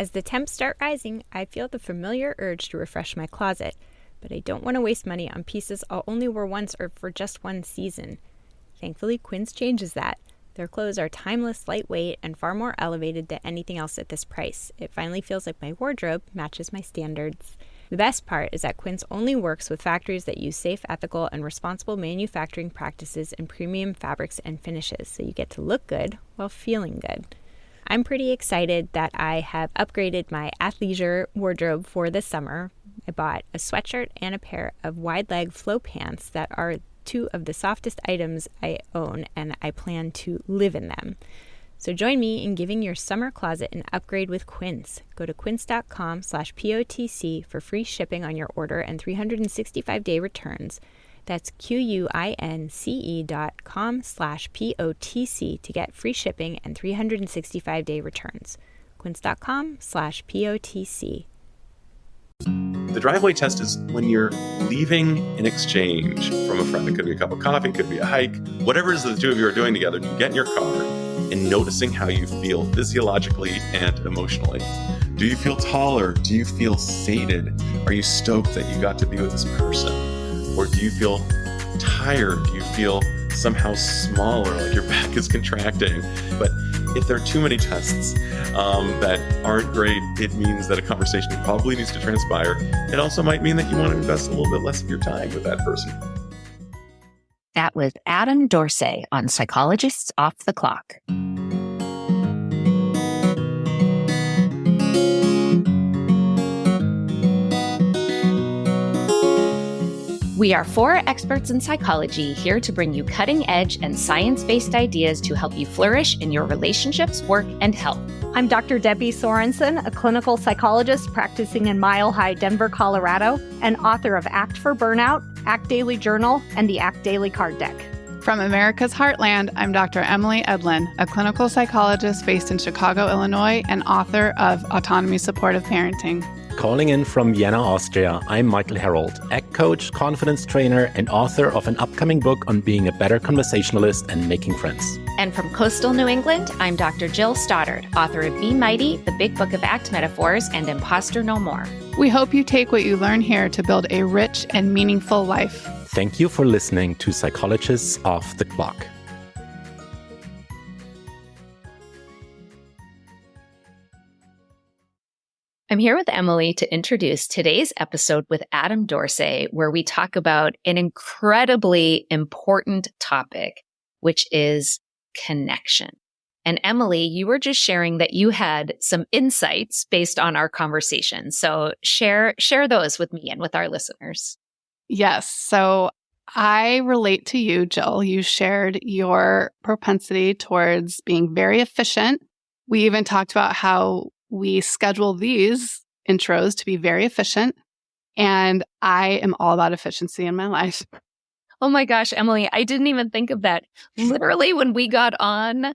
As the temps start rising, I feel the familiar urge to refresh my closet, but I don't want to waste money on pieces I'll only wear once or for just one season. Thankfully, Quince changes that. Their clothes are timeless, lightweight, and far more elevated than anything else at this price. It finally feels like my wardrobe matches my standards. The best part is that Quince only works with factories that use safe, ethical, and responsible manufacturing practices and premium fabrics and finishes, so you get to look good while feeling good. I'm pretty excited that I have upgraded my athleisure wardrobe for this summer. I bought a sweatshirt and a pair of wide-leg flow pants that are two of the softest items I own, and I plan to live in them. So join me in giving your summer closet an upgrade with Quince. Go to quince.com/POTC for free shipping on your order and 365-day returns. That's QUINCE.com/POTC to get free shipping and 365-day returns. Quince.com/POTC. The driveway test is when you're leaving an exchange from a friend. It could be a cup of coffee, it could be a hike, whatever it is that the two of you are doing together. You get in your car and noticing how you feel physiologically and emotionally. Do you feel taller? Do you feel sated? Are you stoked that you got to be with this person? Or do you feel tired? Do you feel somehow smaller, like your back is contracting? But if there are too many tests that aren't great, it means that a conversation probably needs to transpire. It also might mean that you want to invest a little bit less of your time with that person. That was Adam Dorsay on Psychologists Off the Clock. We are four experts in psychology here to bring you cutting-edge and science-based ideas to help you flourish in your relationships, work, and health. I'm Dr. Debbie Sorensen, a clinical psychologist practicing in Mile High, Denver, Colorado, and author of Act for Burnout, Act Daily Journal, and the Act Daily Card Deck. From America's Heartland, I'm Dr. Emily Edlin, a clinical psychologist based in Chicago, Illinois, and author of Autonomy Supportive Parenting. Calling in from Vienna, Austria, I'm Michael Herold, ACT coach, confidence trainer, and author of an upcoming book on being a better conversationalist and making friends. And from coastal New England, I'm Dr. Jill Stoddard, author of Be Mighty, The Big Book of ACT Metaphors, and Imposter No More. We hope you take what you learn here to build a rich and meaningful life. Thank you for listening to Psychologists Off the Clock. I'm here with Emily to introduce today's episode with Adam Dorsay, where we talk about an incredibly important topic, which is connection. And Emily, you were just sharing that you had some insights based on our conversation. So share those with me and with our listeners. Yes. So I relate to you, Jill. You shared your propensity towards being very efficient. We even talked about how we schedule these intros to be very efficient. And I am all about efficiency in my life. Oh my gosh, Emily, I didn't even think of that. Literally, when we got on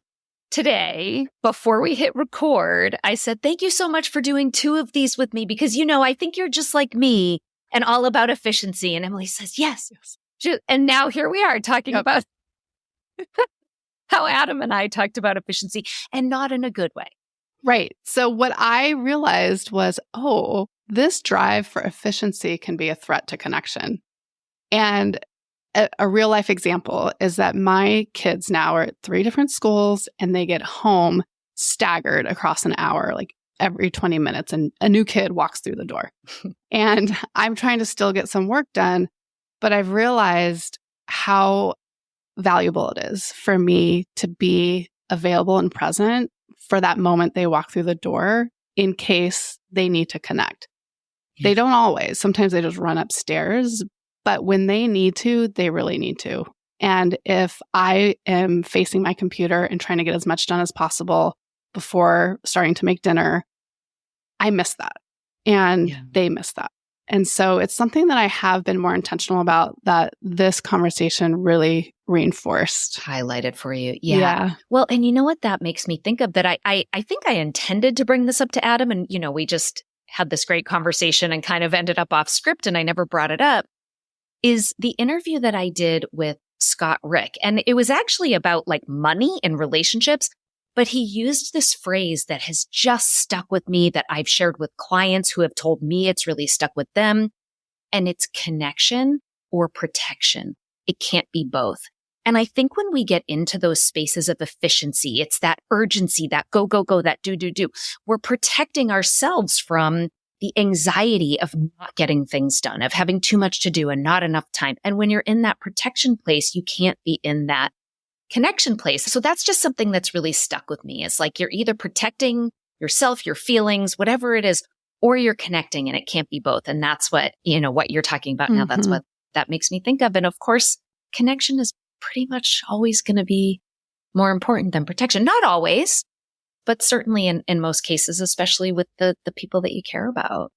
today, before we hit record, I said, thank you so much for doing 2 of these with me because, I think you're just like me and all about efficiency. And Emily says, yes. And now here we are talking about how Adam and I talked about efficiency and not in a good way. Right. So what I realized was, this drive for efficiency can be a threat to connection. And a real life example is that my kids now are at 3 different schools and they get home staggered across an hour, like every 20 minutes, and a new kid walks through the door. And I'm trying to still get some work done, but I've realized how valuable it is for me to be available and present for that moment they walk through the door in case they need to connect. Yeah. They don't always. Sometimes they just run upstairs, but when they need to, they really need to. And if I am facing my computer and trying to get as much done as possible before starting to make dinner, I miss that. And they miss that. And so it's something that I have been more intentional about that this conversation really reinforced. Highlighted for you. Yeah. Well, and you know what that makes me think of? That I think I intended to bring this up to Adam and, we just had this great conversation and kind of ended up off script and I never brought it up, is the interview that I did with Scott Rick. And it was actually about like money and relationships, But he used this phrase that has just stuck with me, that I've shared with clients who have told me it's really stuck with them. And it's connection or protection. It can't be both. And I think when we get into those spaces of efficiency, it's that urgency, that go, go, go, that do, do, do. We're protecting ourselves from the anxiety of not getting things done, of having too much to do and not enough time. And when you're in that protection place, you can't be in that connection place. So that's just something that's really stuck with me. It's like you're either protecting yourself, your feelings, whatever it is, or you're connecting, and it can't be both. And that's what, what you're talking about now. That's what that makes me think of. And of course, connection is pretty much always going to be more important than protection. Not always, but certainly in most cases, especially with the people that you care about.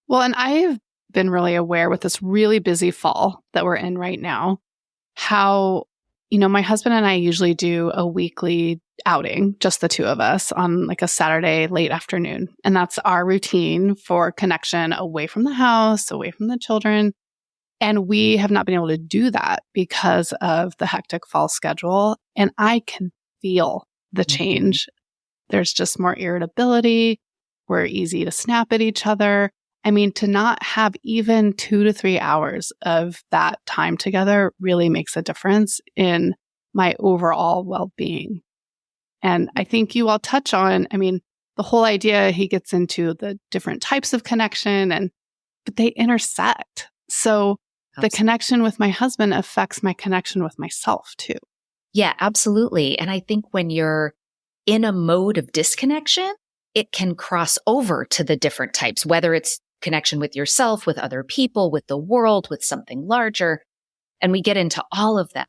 Well, and I've been really aware with this really busy fall that we're in right now, how, my husband and I usually do a weekly outing, just the two of us, on like a Saturday late afternoon. And that's our routine for connection away from the house, away from the children. And we have not been able to do that because of the hectic fall schedule. And I can feel the change. There's just more irritability. We're easy to snap at each other. I mean, to not have even 2 to 3 hours of that time together really makes a difference in my overall well-being. And I think you all touch on, the whole idea, he gets into the different types of connection, but they intersect. So the connection with my husband affects my connection with myself too. Yeah, absolutely. And I think when you're in a mode of disconnection, it can cross over to the different types, whether it's connection with yourself, with other people, with the world, with something larger. And we get into all of that.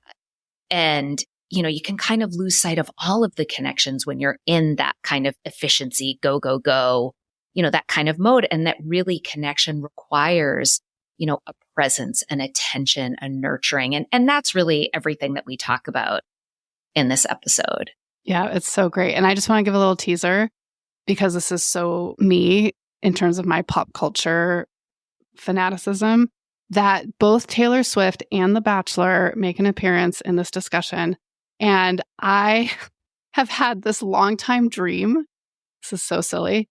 And, you can kind of lose sight of all of the connections when you're in that kind of efficiency, go, go, go, that kind of mode. And that really connection requires, a presence, an attention, a nurturing. And that's really everything that we talk about in this episode. Yeah, it's so great. And I just want to give a little teaser because this is so me in terms of my pop culture fanaticism, that both Taylor Swift and The Bachelor make an appearance in this discussion. And I have had this long-time dream, this is so silly,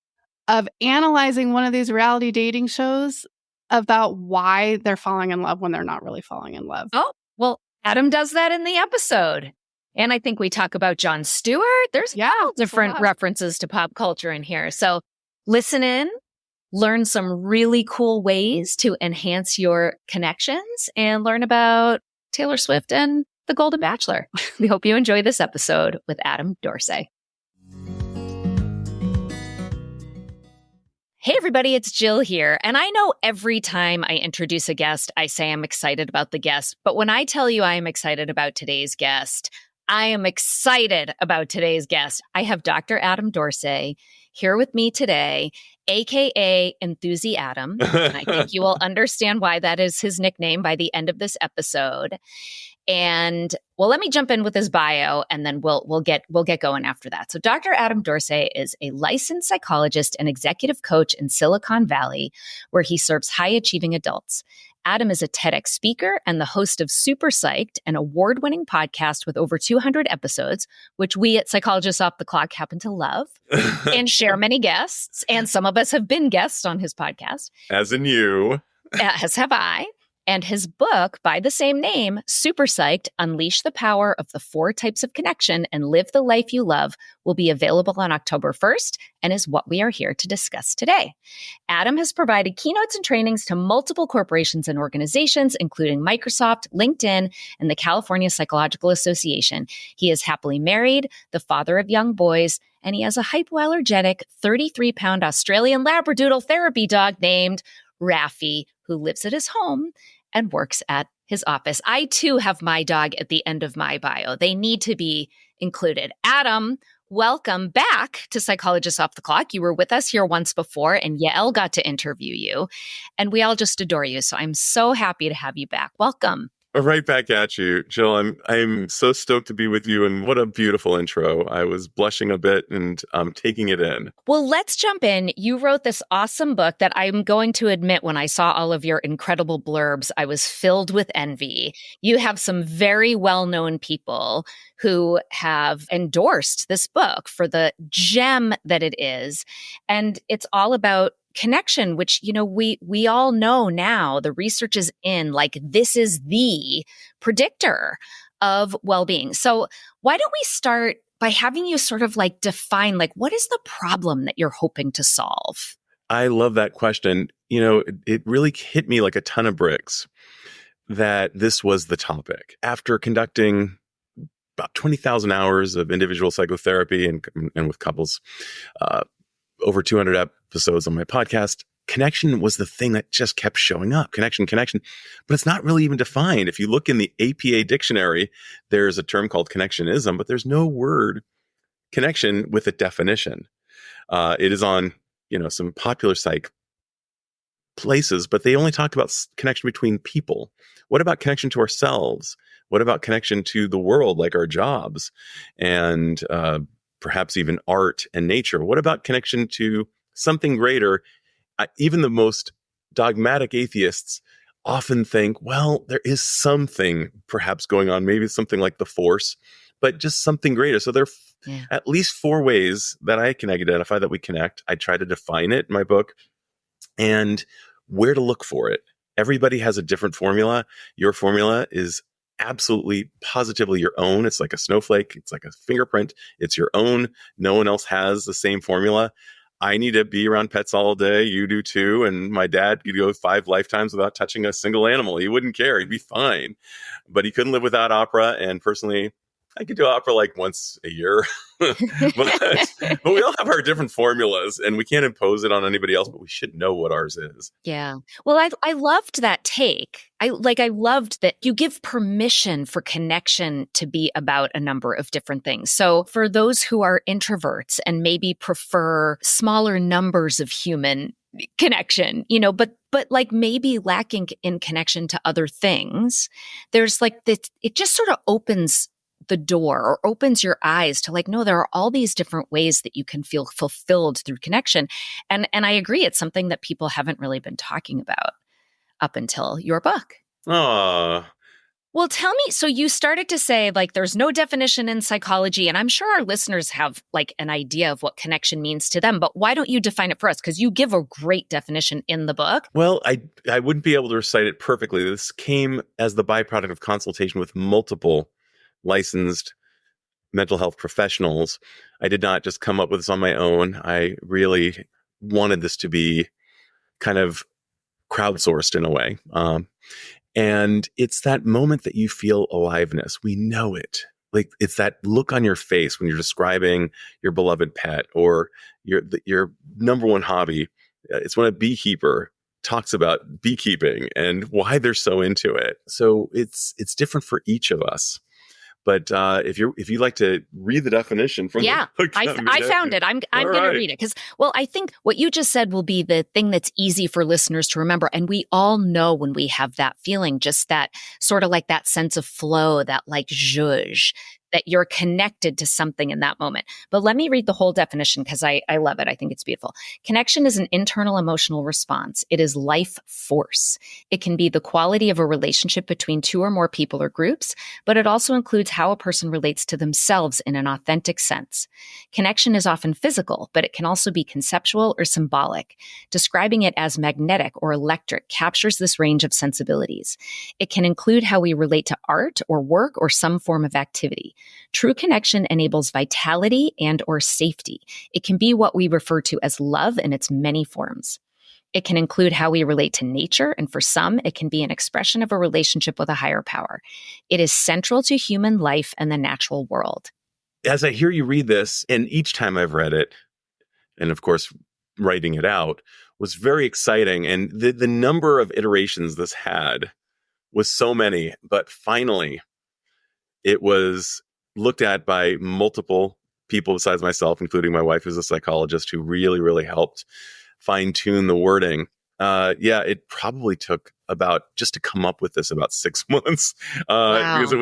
of analyzing one of these reality dating shows about why they're falling in love when they're not really falling in love. Oh, well, Adam does that in the episode. And I think we talk about Jon Stewart. There's different references to pop culture in here. So listen in, learn some really cool ways to enhance your connections, and learn about Taylor Swift and The Golden Bachelor. We hope you enjoy this episode with Adam Dorsay. Hey everybody, it's Jill here. And I know every time I introduce a guest, I say I'm excited about the guest. But when I tell you I am excited about today's guest, I am excited about today's guest. I have Dr. Adam Dorsay here with me today, aka Enthusi Adam. And I think you will understand why that is his nickname by the end of this episode. And well, let me jump in with his bio, and then we'll get going after that. So Dr. Adam Dorsay is a licensed psychologist and executive coach in Silicon Valley, where he serves high-achieving adults. Adam is a TEDx speaker and the host of Super Psyched, an award-winning podcast with over 200 episodes, which we at Psychologists Off the Clock happen to love and share many guests. And some of us have been guests on his podcast. As in you. As have I. And his book, by the same name, Super Psyched, Unleash the Power of the 4 Types of Connection and Live the Life You Love, will be available on October 1st and is what we are here to discuss today. Adam has provided keynotes and trainings to multiple corporations and organizations, including Microsoft, LinkedIn, and the California Psychological Association. He is happily married, the father of young boys, and he has a hypoallergenic 33-pound Australian Labradoodle therapy dog named Raffi, who lives at his home and works at his office. I too have my dog at the end of my bio. They need to be included. Adam, welcome back to Psychologists Off the Clock. You were with us here once before, and Yael got to interview you, and we all just adore you. So I'm so happy to have you back. Welcome. Right back at you, Jill. I'm so stoked to be with you, and what a beautiful intro. I was blushing a bit and taking it in. Well, let's jump in. You wrote this awesome book that I'm going to admit, when I saw all of your incredible blurbs, I was filled with envy. You have some very well-known people who have endorsed this book for the gem that it is. And it's all about connection, which, we all know now, the research is in, like, this is the predictor of well-being. So why don't we start by having you sort of like define, like, what is the problem that you're hoping to solve? I love that question. It really hit me like a ton of bricks that this was the topic. After conducting about 20,000 hours of individual psychotherapy and with couples, over 200 episodes on my podcast, connection was the thing that just kept showing up. Connection. But it's not really even defined. If you look in the APA dictionary, there's a term called connectionism, but there's no word connection with a definition. It is on, some popular psych places, but they only talk about connection between people. What about connection to ourselves? What about connection to the world, like our jobs and perhaps even art and nature? What about connection to something greater? Even the most dogmatic atheists often think, well, there is something perhaps going on, maybe something like the force, but just something greater. So there are at least 4 ways that I can identify that we connect. I try to define it in my book and where to look for it. Everybody has a different formula. Your formula is absolutely positively your own. It's like a snowflake. It's like a fingerprint. It's your own. No one else has the same formula. I need to be around pets all day. You do too. And my dad could go 5 lifetimes without touching a single animal. He wouldn't care. He'd be fine. But he couldn't live without opera. And personally, I could do opera like once a year. but we all have our different formulas and we can't impose it on anybody else, but we should know what ours is. Yeah. Well, I loved that take. I loved that you give permission for connection to be about a number of different things. So for those who are introverts and maybe prefer smaller numbers of human connection, but like maybe lacking in connection to other things, there's like this, it just sort of opens the door or opens your eyes to like, no, there are all these different ways that you can feel fulfilled through connection. And I agree. It's something that people haven't really been talking about up until your book. Aww. Well, tell me, so you started to say like, there's no definition in psychology, and I'm sure our listeners have like an idea of what connection means to them, but why don't you define it for us? Because you give a great definition in the book. Well, I wouldn't be able to recite it perfectly. This came as the byproduct of consultation with multiple licensed mental health professionals. I did not just come up with this on my own. I really wanted this to be kind of crowdsourced in a way. And it's that moment that you feel aliveness. We know it. Like it's that look on your face when you're describing your beloved pet or your number one hobby. It's when a beekeeper talks about beekeeping and why they're so into it. So it's different for each of us. But if you'd like to read the definition from the book, I found it. I'm going to read it because, well, I think what you just said will be the thing that's easy for listeners to remember. And we all know when we have that feeling, just that sort of like that sense of flow, that like zhuzh, that you're connected to something in that moment. But let me read the whole definition because I love it. I think it's beautiful. Connection is an internal emotional response. It is life force. It can be the quality of a relationship between 2 or more people or groups, but it also includes how a person relates to themselves in an authentic sense. Connection is often physical, but it can also be conceptual or symbolic. Describing it as magnetic or electric captures this range of sensibilities. It can include how we relate to art or work or some form of activity. True connection enables vitality and or safety. It can be what we refer to as love in its many forms. It can include how we relate to nature, and for some, it can be an expression of a relationship with a higher power. It is central to human life and the natural world. As I hear you read this, and each time I've read it, and of course, writing it out, was very exciting. And the number of iterations this had was so many, but finally, it was looked at by multiple people besides myself, including my wife, who's a psychologist, who really, really helped fine tune the wording. It probably took about just to come up with this about 6 months Wow. because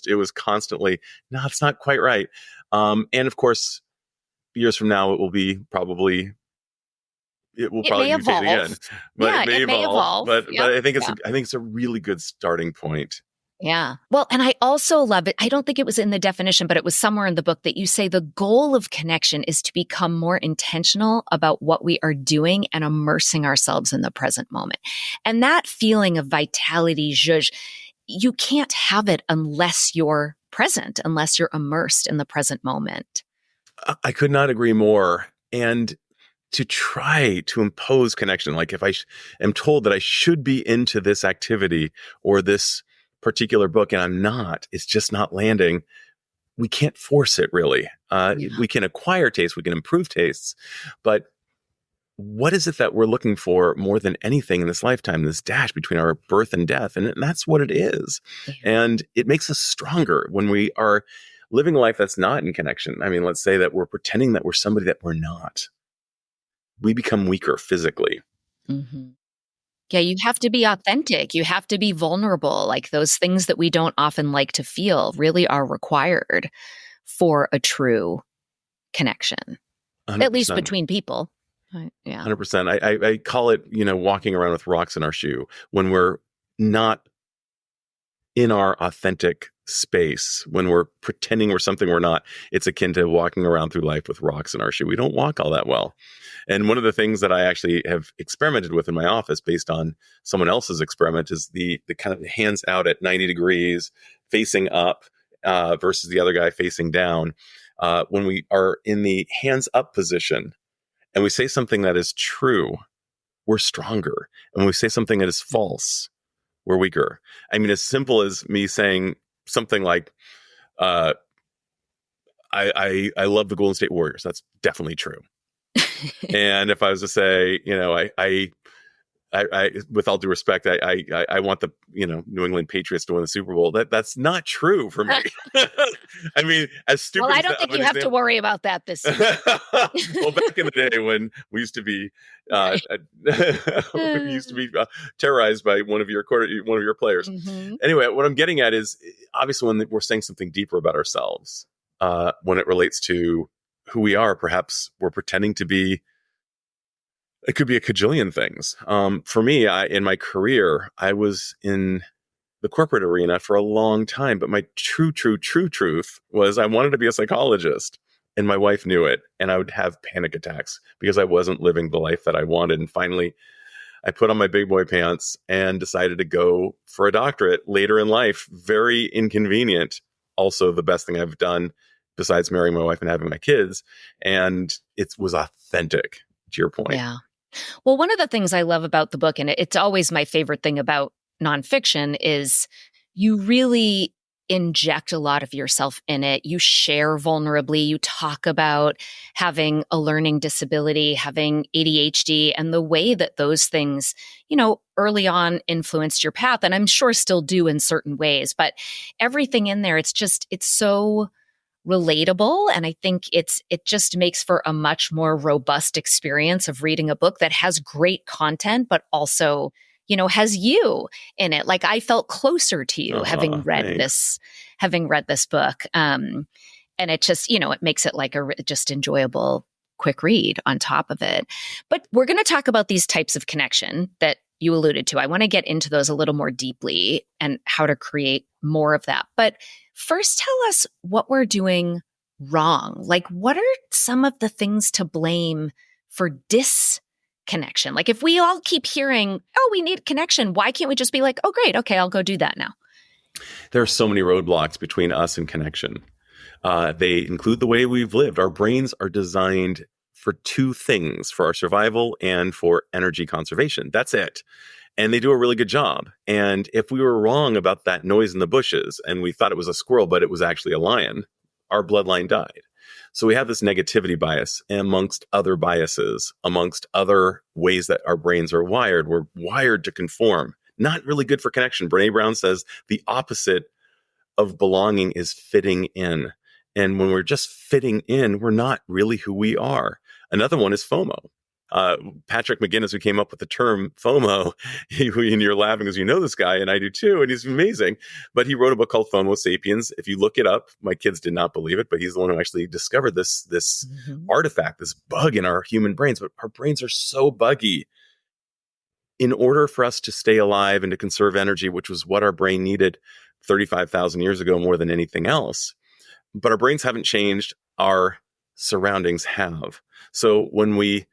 it was constantly, no, it's not quite right. And of course, years from now, it will probably It may mutate again, evolve. but Yeah, it may it may evolve. evolve. But Yep. I think Yeah. it's a really good starting point. Yeah. Well, and I also love it. I don't think it was in the definition, but it was somewhere in the book that you say the goal of connection is to become more intentional about what we are doing and immersing ourselves in the present moment. And that feeling of vitality, zhuzh, you can't have it unless you're present, unless you're immersed in the present moment. I could not agree more. And to try to impose connection, like if I am told that I should be into this activity or this particular book and I'm not, it's just not landing. We can't force it really. We can acquire tastes, we can improve tastes, but what is it that we're looking for more than anything in this lifetime, this dash between our birth and death? And that's what it is. Yeah. And it makes us stronger when we are living a life that's not in connection. I mean, let's say that we're pretending that we're somebody that we're not. We become weaker physically. Mm-hmm. Yeah, you have to be authentic. You have to be vulnerable. Like those things that we don't often like to feel really are required for a true connection, 100%. at least between people. Yeah. 100%. I call it, walking around with rocks in our shoe when we're not in our authentic space, when we're pretending we're something we're not. It's akin to walking around through life with rocks in our shoe. We don't walk all that well. And one of the things that I actually have experimented with in my office based on someone else's experiment is the kind of hands out at 90 degrees facing up versus the other guy facing down. When we are in the hands up position and we say something that is true, we're stronger. And when we say something that is false, we're weaker. I mean, as simple as me saying something like, I love the Golden State Warriors. That's definitely true. And if I was to say, I with all due respect, I want the New England Patriots to win the Super Bowl. That's not true for me. I mean, as stupid. Well, I don't think you have to worry about that this year. Well, back in the day when we used to be terrorized by one of your players. Mm-hmm. Anyway, what I'm getting at is obviously when we're saying something deeper about ourselves, when it relates to who we are, perhaps we're pretending to be. It could be a cajillion things. For me, in my career, I was in the corporate arena for a long time, but my true truth was I wanted to be a psychologist, and my wife knew it, and I would have panic attacks because I wasn't living the life that I wanted. And finally, I put on my big boy pants and decided to go for a doctorate later in life. Very inconvenient. Also, the best thing I've done besides marrying my wife and having my kids. And it was authentic, to your point. Yeah. Well, one of the things I love about the book, and it's always my favorite thing about nonfiction, is you really inject a lot of yourself in it. You share vulnerably. You talk about having a learning disability, having ADHD, and the way that those things, early on influenced your path. And I'm sure still do in certain ways, but everything in there, it's so relatable. And I think it just makes for a much more robust experience of reading a book that has great content, but also, has you in it. Like I felt closer to you having read this book. And it just, it makes it like a just enjoyable, quick read on top of it. But we're going to talk about these types of connection that you alluded to. I want to get into those a little more deeply and how to create more of that. But first, tell us what we're doing wrong. Like, what are some of the things to blame for disconnection? Like, if we all keep hearing, oh, we need connection, why can't we just be like, oh, great, okay, I'll go do that now? There are so many roadblocks between us and connection. They include the way we've lived. Our brains are designed for two things, for our survival and for energy conservation. That's it. And they do a really good job. And if we were wrong about that noise in the bushes and we thought it was a squirrel, but it was actually a lion, our bloodline died. So we have this negativity bias amongst other biases, amongst other ways that our brains are wired. We're wired to conform. Not really good for connection. Brené Brown says the opposite of belonging is fitting in. And when we're just fitting in, we're not really who we are. Another one is FOMO. Patrick McGinnis, who came up with the term FOMO, and you're laughing because you know this guy, and I do too, and he's amazing. But he wrote a book called FOMO Sapiens. If you look it up, my kids did not believe it, but he's the one who actually discovered this artifact, this bug in our human brains. But our brains are so buggy. In order for us to stay alive and to conserve energy, which was what our brain needed 35,000 years ago more than anything else, but our brains haven't changed, our surroundings have. So when we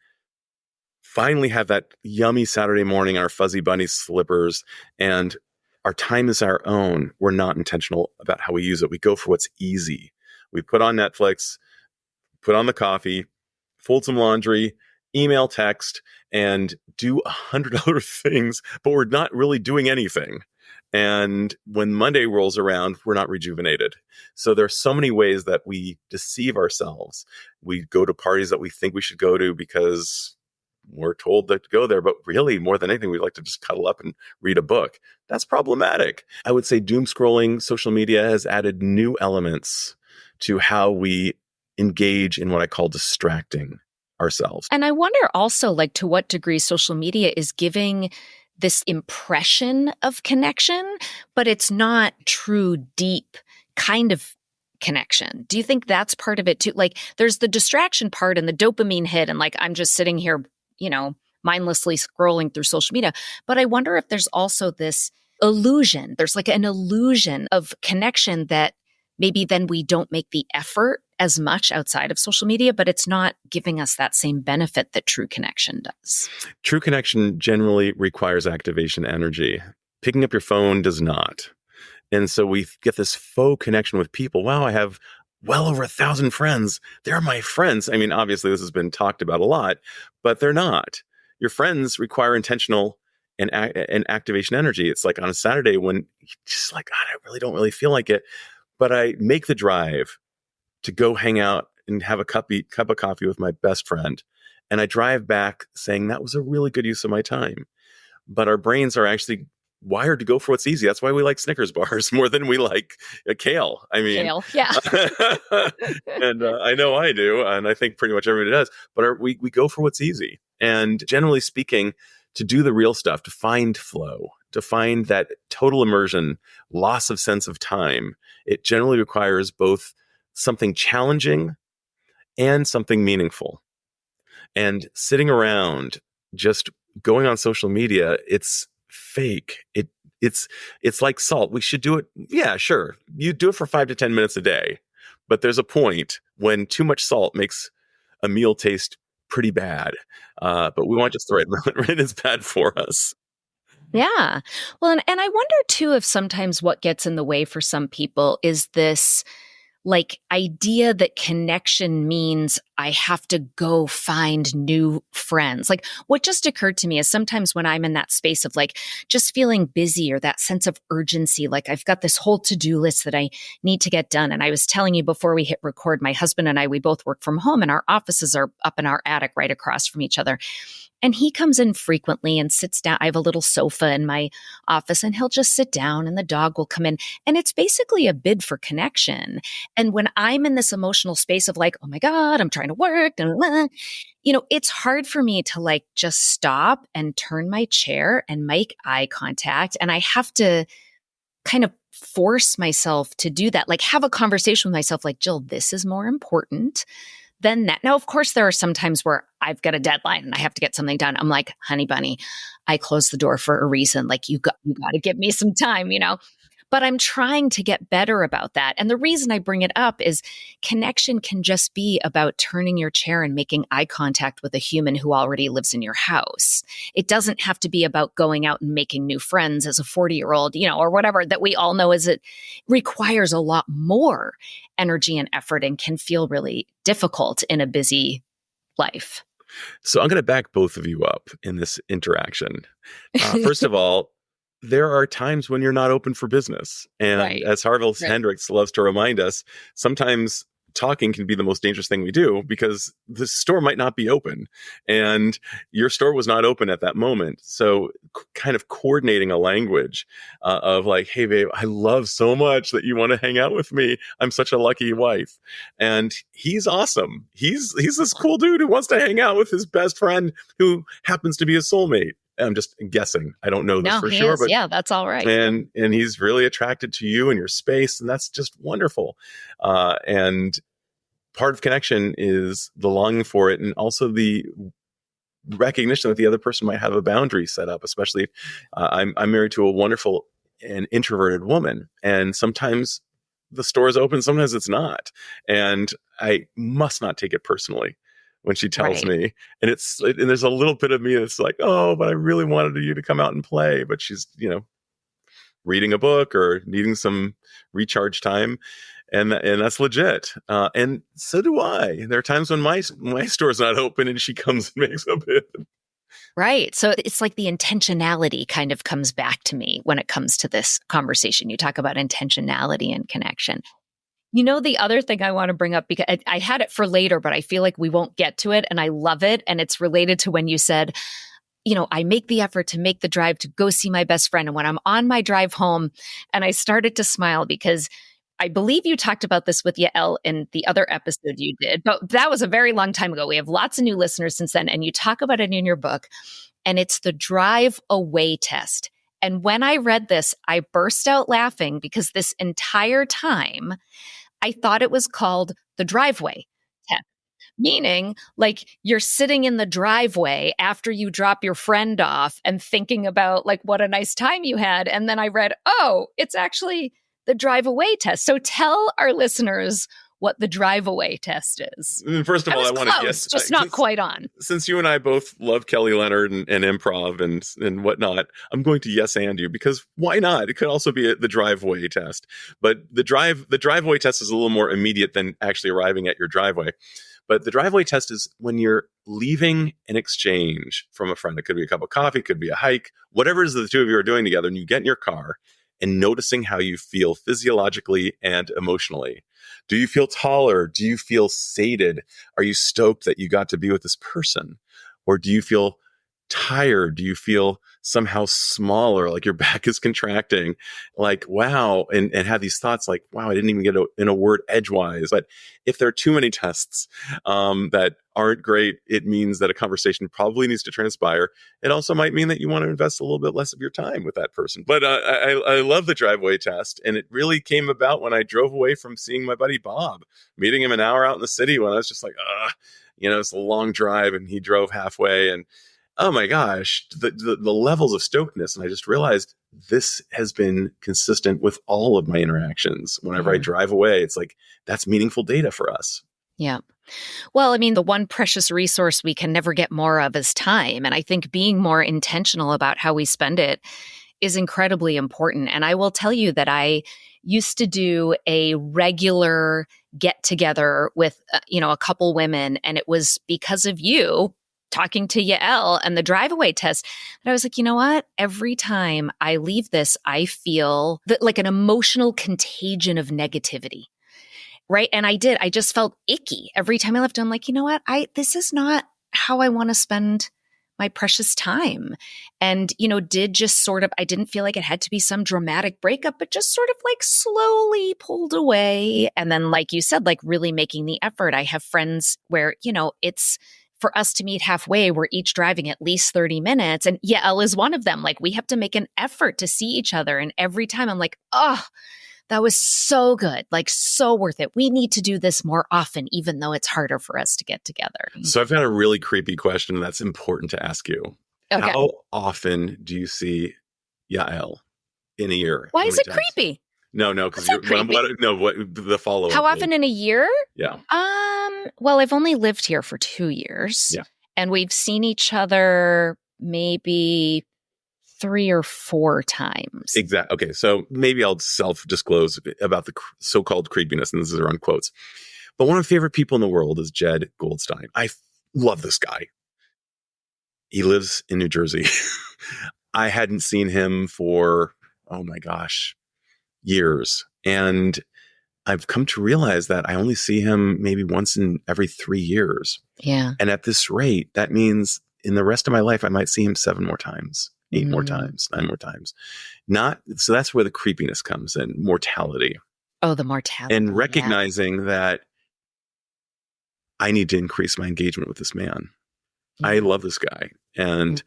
finally have that yummy Saturday morning, our fuzzy bunny slippers, and our time is our own, we're not intentional about how we use it. We go for what's easy. We put on Netflix, put on the coffee, fold some laundry, email, text, and do 100 other things, but we're not really doing anything. And when Monday rolls around, we're not rejuvenated. So there's so many ways that we deceive ourselves. We go to parties that we think we should go to because we're told to go there, but really more than anything, we like to just cuddle up and read a book. That's problematic. I would say doom scrolling, social media has added new elements to how we engage in what I call distracting ourselves. And I wonder also, like, to what degree social media is giving this impression of connection, but it's not true, deep kind of connection. Do you think that's part of it too? Like, there's the distraction part and the dopamine hit, and like, I'm just sitting here, mindlessly scrolling through social media. But I wonder if there's also this illusion. There's like an illusion of connection that maybe then we don't make the effort as much outside of social media, but it's not giving us that same benefit that true connection does. True connection generally requires activation energy. Picking up your phone does not. And so we get this faux connection with people. Wow, I have well over 1,000 friends. They're my friends. I mean, obviously this has been talked about a lot, but they're not. Your friends require intentional and activation energy. It's like on a Saturday when you're just like, God, I really don't feel like it, but I make the drive to go hang out and have a cup of coffee with my best friend. And I drive back saying that was a really good use of my time. But our brains are actually wired to go for what's easy. That's why we like Snickers bars more than we like kale. I mean, Kale, yeah. And I know I do. And I think pretty much everybody does. But we go for what's easy. And generally speaking, to do the real stuff, to find flow, to find that total immersion, loss of sense of time, it generally requires both something challenging and something meaningful. And sitting around just going on social media, it's fake. It's like salt. We should do it. Yeah, sure. You do it for 5 to 10 minutes a day. But there's a point when too much salt makes a meal taste pretty bad. But we want just the right amount. Right? It's bad for us. Yeah. Well, and I wonder too if sometimes what gets in the way for some people is this like idea that connection means I have to go find new friends. Like what just occurred to me is sometimes when I'm in that space of like just feeling busy or that sense of urgency, like I've got this whole to-do list that I need to get done. And I was telling you before we hit record, my husband and I, we both work from home and our offices are up in our attic right across from each other. And he comes in frequently and sits down. I have a little sofa in my office and he'll just sit down and the dog will come in. And it's basically a bid for connection. And when I'm in this emotional space of like, oh my God, I'm trying to work, and it's hard for me to like just stop and turn my chair and make eye contact. And I have to kind of force myself to do that, like have a conversation with myself, like, Jill, this is more important than that. Now, of course, there are some times where I've got a deadline and I have to get something done. I'm like, honey bunny, I closed the door for a reason. Like you got to give me some time, But I'm trying to get better about that. And the reason I bring it up is connection can just be about turning your chair and making eye contact with a human who already lives in your house. It doesn't have to be about going out and making new friends as a 40-year-old, or whatever that we all know it requires a lot more energy and effort and can feel really difficult in a busy life. So I'm going to back both of you up in this interaction. First of all, there are times when you're not open for business. And right. as Harville Hendricks loves to remind us, sometimes talking can be the most dangerous thing we do, because the store might not be open and your store was not open at that moment. So kind of coordinating a language of like, hey, babe, I love so much that you want to hang out with me. I'm such a lucky wife. And he's awesome. He's this cool dude who wants to hang out with his best friend who happens to be a soulmate. I'm just guessing. I don't know this for sure, but yeah, that's all right. And he's really attracted to you and your space, and that's just wonderful. And part of connection is the longing for it, and also the recognition that the other person might have a boundary set up. Especially if I'm married to a wonderful and introverted woman, and sometimes the store is open, sometimes it's not, and I must not take it personally when she tells me, and and there's a little bit of me that's like, oh, but I really wanted you to come out and play, but she's, reading a book or needing some recharge time. And that's legit. And so do I. There are times when my store's not open and she comes and makes a bid. Right. So it's like the intentionality kind of comes back to me when it comes to this conversation. You talk about intentionality and connection. The other thing I want to bring up, because I had it for later, but I feel like we won't get to it, and I love it. And it's related to when you said, I make the effort to make the drive to go see my best friend. And when I'm on my drive home, and I started to smile because I believe you talked about this with Yael in the other episode you did, but that was a very long time ago. We have lots of new listeners since then, and you talk about it in your book, and it's the Driveaway test. And when I read this, I burst out laughing because this entire time I thought it was called the Driveway test, meaning like you're sitting in the driveway after you drop your friend off and thinking about like what a nice time you had. And then I read, oh, it's actually the Driveaway test. So tell our listeners what the Driveaway test is. First of all, I want to guess just not quite on. Since you and I both love Kelly Leonard and improv and whatnot, I'm going to yes and you, because why not? It could also be the Driveway test, but the Driveway test is a little more immediate than actually arriving at your driveway. But the Driveway test is when you're leaving an exchange from a friend. It could be a cup of coffee, it could be a hike, whatever it is that the two of you are doing together, and you get in your car and noticing how you feel physiologically and emotionally. Do you feel taller? Do you feel sated? Are you stoked that you got to be with this person? Or do you feel tired? Do you feel somehow smaller, like your back is contracting, like, wow, and have these thoughts like, wow, I didn't even get in a word edgewise. But if there are too many tests that aren't great, it means that a conversation probably needs to transpire. It also might mean that you want to invest a little bit less of your time with that person. But I love the Driveway test. And it really came about when I drove away from seeing my buddy Bob, meeting him an hour out in the city, when I was just like, it's a long drive, and he drove halfway, and oh my gosh, the levels of stokedness. And I just realized this has been consistent with all of my interactions. Whenever I drive away, it's like, that's meaningful data for us. Yeah. Well, I mean, the one precious resource we can never get more of is time. And I think being more intentional about how we spend it is incredibly important. And I will tell you that I used to do a regular get together with, a couple women. And it was because of you talking to Yael and the Driveaway test, that I was like, you know what? Every time I leave this, I feel like an emotional contagion of negativity. Right. And I just felt icky every time I left. I'm like, you know what? This is not how I want to spend my precious time. And, did just sort of, I didn't feel like it had to be some dramatic breakup, but just sort of like slowly pulled away. And then, like you said, like really making the effort. I have friends where, it's for us to meet halfway, we're each driving at least 30 minutes. And Yael is one of them. Like, we have to make an effort to see each other. And every time I'm like, oh, that was so good. Like, so worth it. We need to do this more often, even though it's harder for us to get together. So I've got a really creepy question that's important to ask you. Okay. How often do you see Yael in a year? Why is it creepy? No, because the follow-up. How often in a year? Yeah. Well, I've only lived here for 2 years. Yeah. And we've seen each other maybe 3 or 4 times. Exactly. Okay. So maybe I'll self-disclose about the so-called creepiness, and this is around quotes. But one of my favorite people in the world is Jed Goldstein. I love this guy. He lives in New Jersey. I hadn't seen him for, oh my gosh, years. And I've come to realize that I only see him maybe once in every 3 years. Yeah. And at this rate, that means in the rest of my life, I might see him 7 more times, 8 more times, 9 more times. So that's where the creepiness comes in, mortality. Oh, the mortality. And recognizing that I need to increase my engagement with this man. I love this guy. And,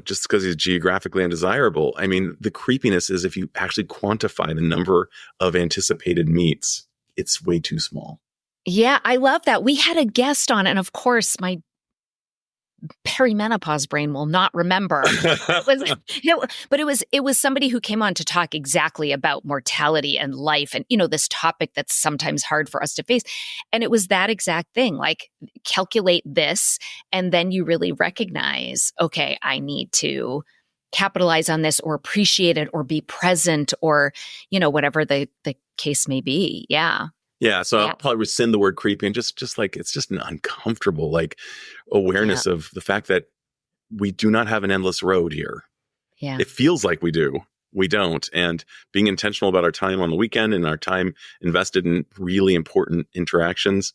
just because he's geographically undesirable, I mean, the creepiness is if you actually quantify the number of anticipated meets, it's way too small. Yeah, I love that. We had a guest on, and of course, my perimenopause brain will not remember. But it was somebody who came on to talk exactly about mortality and life and, this topic that's sometimes hard for us to face. And it was that exact thing, like calculate this. And then you really recognize, okay, I need to capitalize on this or appreciate it or be present or, whatever the case may be. Yeah. Yeah, so I'll probably rescind the word creepy and just like it's just an uncomfortable like awareness of the fact that we do not have an endless road here. Yeah. It feels like we do. We don't. And being intentional about our time on the weekend and our time invested in really important interactions.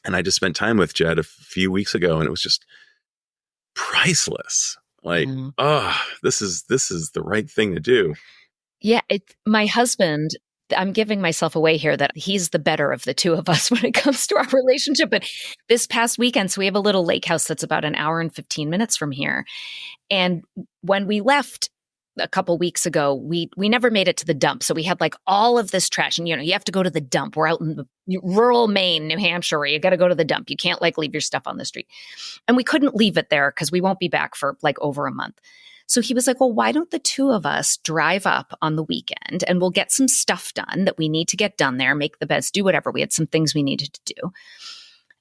And I just spent time with Jed a few weeks ago and it was just priceless. Like, this is the right thing to do. Yeah, my husband, I'm giving myself away here that he's the better of the two of us when it comes to our relationship. But this past weekend, so we have a little lake house that's about an hour and 15 minutes from here. And when we left a couple weeks ago, we never made it to the dump. So we had like all of this trash and, you have to go to the dump. We're out in the rural Maine, New Hampshire, where you got to go to the dump. You can't like leave your stuff on the street. And we couldn't leave it there because we won't be back for like over a month. So he was like, well, why don't the two of us drive up on the weekend and we'll get some stuff done that we need to get done there, make the beds, do whatever. We had some things we needed to do.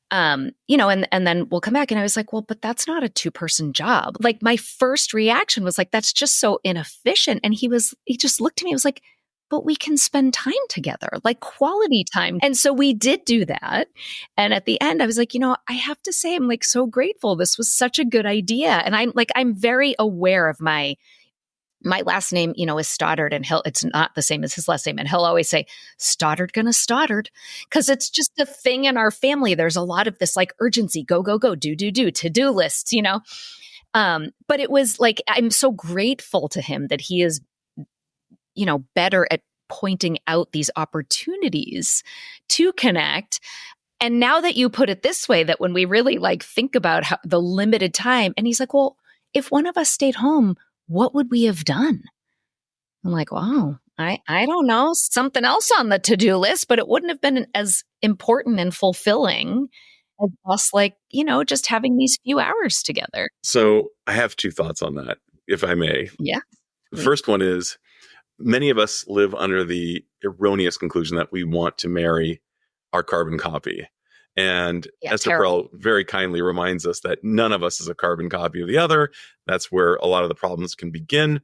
And then we'll come back. And I was like, well, but that's not a 2-person job. Like my first reaction was like, that's just so inefficient. And he just looked at me and was like, but we can spend time together, like quality time. And so we did do that. And at the end, I was like, I have to say, I'm like so grateful. This was such a good idea. And I'm very aware of my last name, is Stoddard, and it's not the same as his last name. And he'll always say, Stoddard gonna Stoddard. Cause it's just a thing in our family. There's a lot of this like urgency, go, do, to-do lists, but it was like, I'm so grateful to him that he is better at pointing out these opportunities to connect. And now that you put it this way, that when we really like think about the limited time, and he's like, well, if one of us stayed home, what would we have done? I'm like, wow, I don't know, something else on the to-do list, but it wouldn't have been as important and fulfilling as us like, just having these few hours together. So I have 2 thoughts on that, if I may. Yeah. The first one is, many of us live under the erroneous conclusion that we want to marry our carbon copy. And Esther Perel very kindly reminds us that none of us is a carbon copy of the other. That's where a lot of the problems can begin.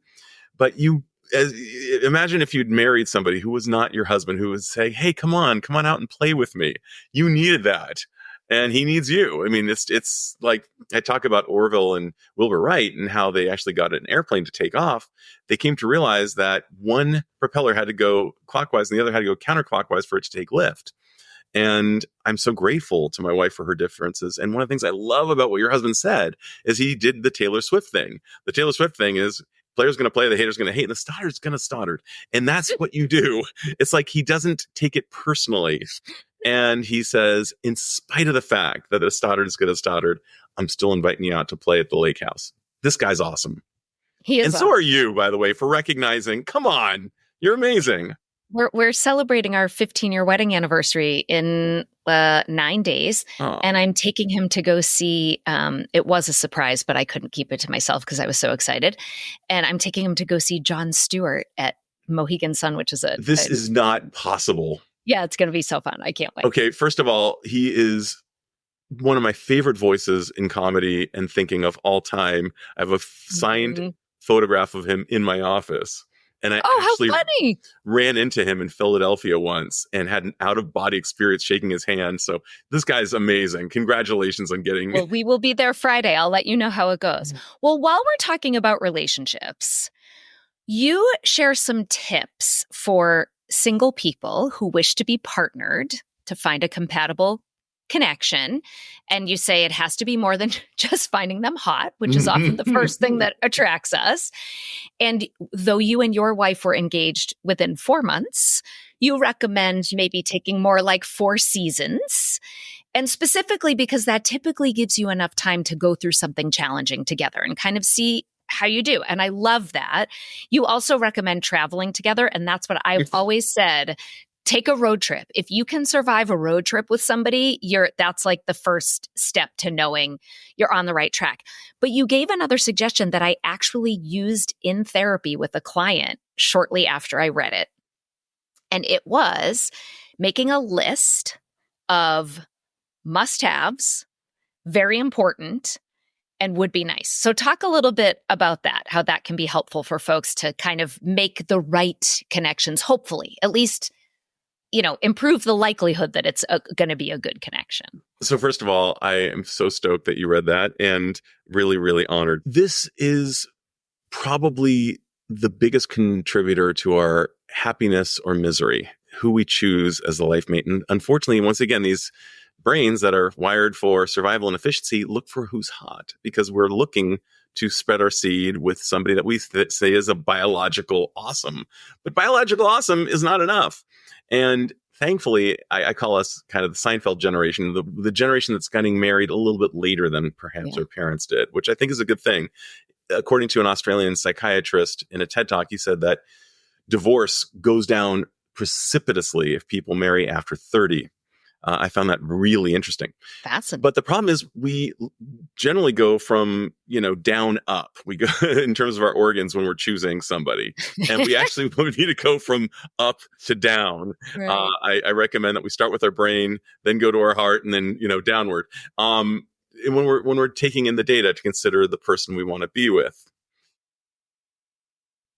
But imagine if you'd married somebody who was not your husband, who would say, hey, come on out and play with me. You needed that. And he needs you. I mean, it's like I talk about Orville and Wilbur Wright and how they actually got an airplane to take off. They came to realize that one propeller had to go clockwise and the other had to go counterclockwise for it to take lift. And I'm so grateful to my wife for her differences. And one of the things I love about what your husband said is he did the Taylor Swift thing. The Taylor Swift thing is player's going to play, the hater's going to hate, and the Stoddard's going to Stoddard. And that's what you do. It's like he doesn't take it personally. And he says, in spite of the fact that the Stoddard is going to Stoddard, I'm still inviting you out to play at the lake house. This guy's awesome. He is. And so are you, by the way, for recognizing, come on, you're amazing. We're celebrating our 15-year wedding anniversary in 9 days. Oh. And I'm taking him to go see, it was a surprise, but I couldn't keep it to myself because I was so excited. And I'm taking him to go see Jon Stewart at Mohegan Sun, which is This is not possible. Yeah, it's going to be so fun. I can't wait. Okay, first of all, he is one of my favorite voices in comedy and thinking of all time. I have a signed photograph of him in my office. And I actually ran into him in Philadelphia once and had an out-of-body experience shaking his hand. So this guy's amazing. Congratulations on getting... Well, we will be there Friday. I'll let you know how it goes. Well, while we're talking about relationships, you share some tips for single people who wish to be partnered to find a compatible connection. And you say it has to be more than just finding them hot, which is often the first thing that attracts us. And though you and your wife were engaged within 4 months, you recommend maybe taking more like 4 seasons. And specifically because that typically gives you enough time to go through something challenging together and kind of see how you do. And I love that. You also recommend traveling together. And that's what I've always said. Take a road trip. If you can survive a road trip with somebody, that's like the first step to knowing you're on the right track. But you gave another suggestion that I actually used in therapy with a client shortly after I read it. And it was making a list of must-haves, very important, and would be nice. So talk a little bit about that, how that can be helpful for folks to kind of make the right connections, hopefully, at least improve the likelihood that it's going to be a good connection. So first of all, I am so stoked that you read that and really, really honored. This is probably the biggest contributor to our happiness or misery, who we choose as the life mate. And unfortunately, once again, these brains that are wired for survival and efficiency look for who's hot, because we're looking to spread our seed with somebody that we say is a biological awesome. But biological awesome is not enough. And thankfully, I call us kind of the Seinfeld generation, the generation that's getting married a little bit later than perhaps our parents did, which I think is a good thing. According to an Australian psychiatrist in a TED Talk, he said that divorce goes down precipitously if people marry after 30. I found that really interesting. Fascinating. But the problem is we generally go from, down up. We go in terms of our organs when we're choosing somebody. And we actually need to go from up to down. Right. I recommend that we start with our brain, then go to our heart, and then, downward. And when we're taking in the data to consider the person we want to be with.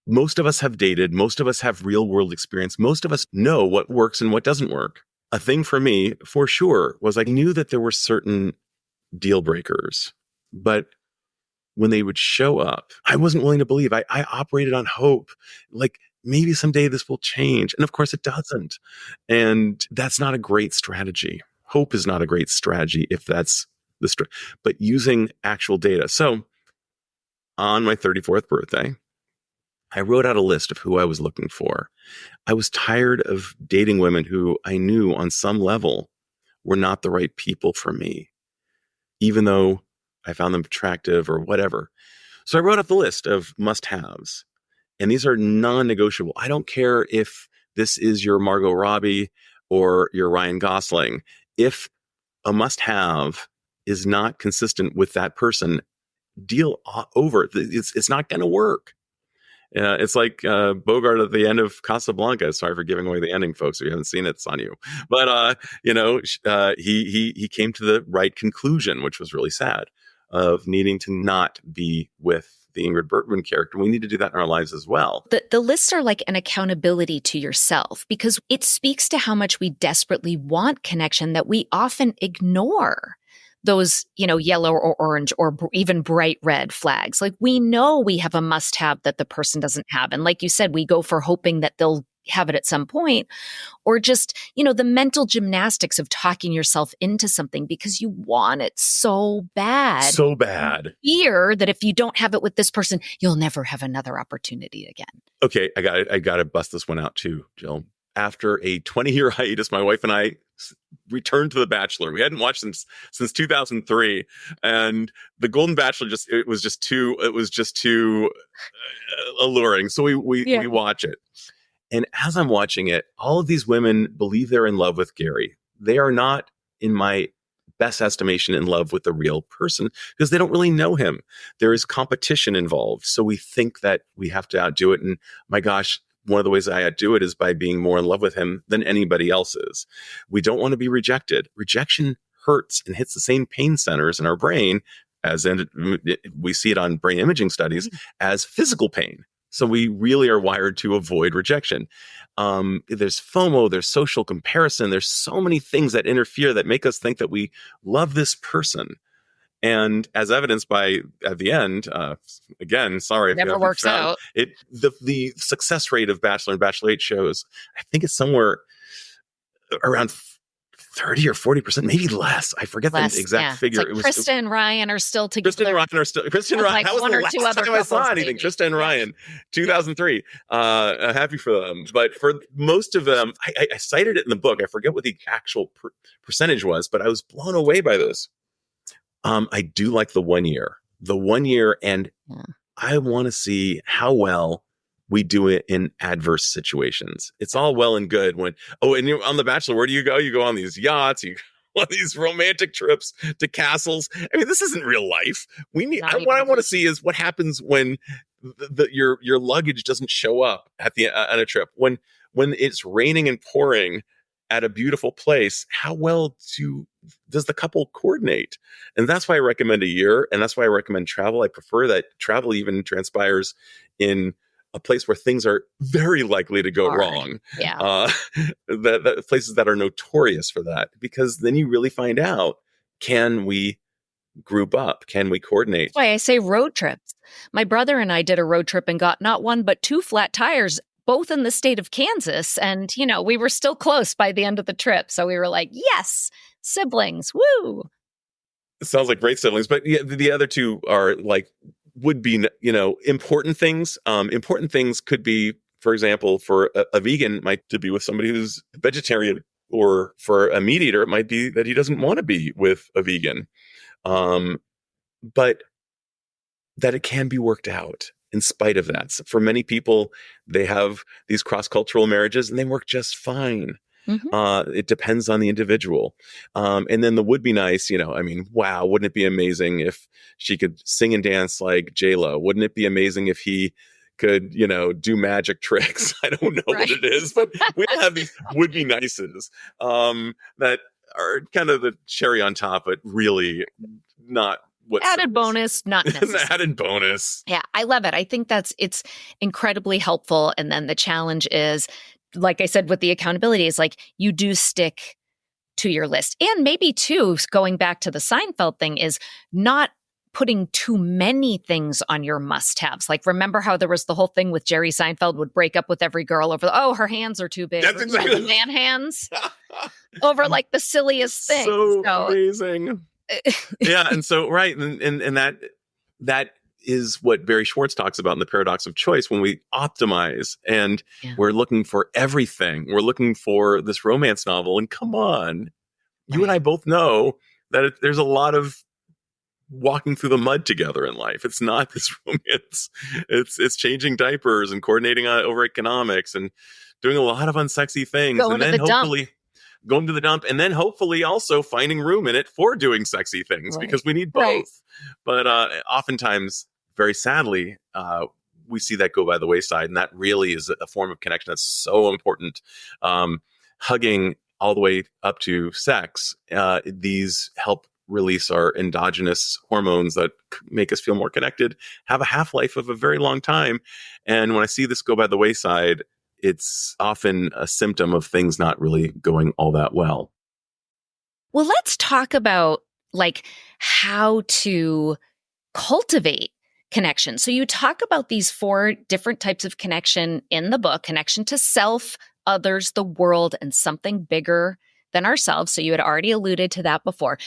Most of us have dated. Most of us have real world experience. Most of us know what works and what doesn't work. A thing for me, for sure, was I knew that there were certain deal breakers, but when they would show up, I wasn't willing to believe. I operated on hope, like maybe someday this will change. And of course it doesn't. And that's not a great strategy. Hope is not a great strategy if that's but using actual data. So on my 34th birthday, I wrote out a list of who I was looking for. I was tired of dating women who I knew on some level were not the right people for me, even though I found them attractive or whatever. So I wrote up the list of must-haves, and these are non-negotiable. I don't care if this is your Margot Robbie or your Ryan Gosling. If a must-have is not consistent with that person, deal over. It's not going to work. It's like Bogart at the end of Casablanca. Sorry for giving away the ending, folks. If you haven't seen it, it's on you. But he came to the right conclusion, which was really sad, of needing to not be with the Ingrid Bergman character. We need to do that in our lives as well. The lists are like an accountability to yourself, because it speaks to how much we desperately want connection that we often ignore those, yellow or orange or even bright red flags. Like, we know we have a must-have that the person doesn't have. And like you said, we go for hoping that they'll have it at some point, or just, the mental gymnastics of talking yourself into something because you want it so bad. So bad. Fear that if you don't have it with this person, you'll never have another opportunity again. Okay, I got to bust this one out too, Jill. After a 20-year hiatus, my wife and I returned to The Bachelor. We hadn't watched since 2003, and The Golden Bachelor it was just too alluring. So we watch it, and as I'm watching it, all of these women believe they're in love with Gary. They are not, in my best estimation, in love with the real person because they don't really know him. There is competition involved, so we think that we have to outdo it. And my gosh, one of the ways I outdo it is by being more in love with him than anybody else is. We don't want to be rejected. Rejection hurts and hits the same pain centers in our brain we see it on brain imaging studies as physical pain. So we really are wired to avoid rejection. There's FOMO, there's social comparison. There's so many things that interfere that make us think that we love this person. And as evidenced by at the end, again, sorry if you Never haven't works found out. it. The success rate of Bachelor and Bachelorette shows, I think it's somewhere around 30 or 40%, maybe less. I forget the exact figure. It's like Krista and Ryan are still together. Krista and Ryan are still. Krista and Ryan. Like that was one the or last two other time I saw couples, anything. maybe. Krista and Ryan, 2003. Happy for them. But for most of them, I cited it in the book. I forget what the actual percentage was, but I was blown away by this. I do like the 1 year. And I want to see how well we do it in adverse situations. It's all well and good when, and you're on The Bachelor, where do you go? You go on these yachts, you go on these romantic trips to castles. I mean, this isn't real life. What I want to see is what happens when your luggage doesn't show up at on a trip. When it's raining and pouring at a beautiful place, how well does the couple coordinate? And that's why I recommend a year, and that's why I recommend travel. I prefer that travel even transpires in a place where things are very likely to go wrong. Yeah. The places that are notorious for that, because then you really find out, can we group up? Can we coordinate? That's why I say road trips. My brother and I did a road trip and got not one, but 2 flat tires, both in the state of Kansas. And, we were still close by the end of the trip. So we were like, yes, siblings, woo. It sounds like great siblings. But the other two are like, would be, important things. Important things could be, for example, for a vegan might to be with somebody who's vegetarian, or for a meat eater, it might be that he doesn't want to be with a vegan. But that it can be worked out in spite of that. So for many people, they have these cross-cultural marriages and they work just fine. Mm-hmm. It depends on the individual. And then the would be nice, wow, wouldn't it be amazing if she could sing and dance like J-Lo? Wouldn't it be amazing if he could, do magic tricks? I don't know what it is, but we all have these would be nices that are kind of the cherry on top, but really not what added bonus, not necessary. An added bonus. Yeah, I love it. I think it's incredibly helpful. And then the challenge is, like I said, with the accountability, is like you do stick to your list. And maybe too, going back to the Seinfeld thing, is not putting too many things on your must-haves. Like, remember how there was the whole thing with Jerry Seinfeld would break up with every girl over, her hands are too big. That's exactly the man hands over like the silliest thing. So amazing. Yeah. And so, right. And that is what Barry Schwartz talks about in The Paradox of Choice. When we optimize and we're looking for everything, we're looking for this romance novel. And come on, you and I both know that there's a lot of walking through the mud together in life. It's not this romance. It's changing diapers and coordinating over economics and doing a lot of unsexy things. Going to the dump, and then hopefully also finding room in it for doing sexy things, because we need both. But oftentimes, very sadly, we see that go by the wayside, and that really is a form of connection that's so important. Hugging all the way up to sex, these help release our endogenous hormones that make us feel more connected, have a half-life of a very long time. And when I see this go by the wayside, it's often a symptom of things not really going all that well. Well, let's talk about like how to cultivate connection. So you talk about these 4 different types of connection in the book: connection to self, others, the world, and something bigger than ourselves. So you had already alluded to that before.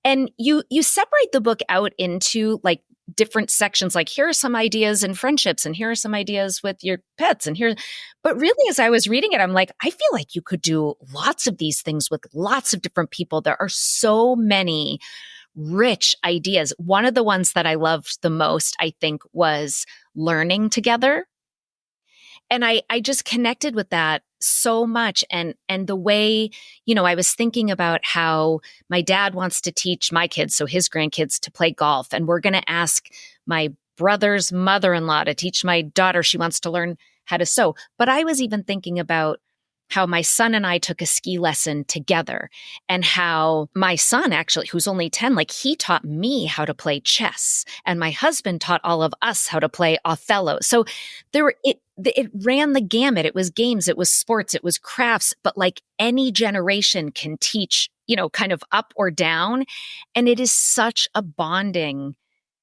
And you separate the book out into like different sections, like here are some ideas in friendships, and here are some ideas with your pets, but really, as I was reading it, I'm like, I feel like you could do lots of these things with lots of different people. There are so many rich ideas. One of the ones that I loved the most, I think, was learning together. And I just connected with that so much. And the way, I was thinking about how my dad wants to teach my kids, so his grandkids, to play golf. And we're going to ask my brother's mother-in-law to teach my daughter. She wants to learn how to sew. But I was even thinking about how my son and I took a ski lesson together, and how my son, actually, who's only 10, like he taught me how to play chess, and my husband taught all of us how to play Othello. So it ran the gamut. It was games, it was sports, it was crafts, but like any generation can teach, kind of up or down. And it is such a bonding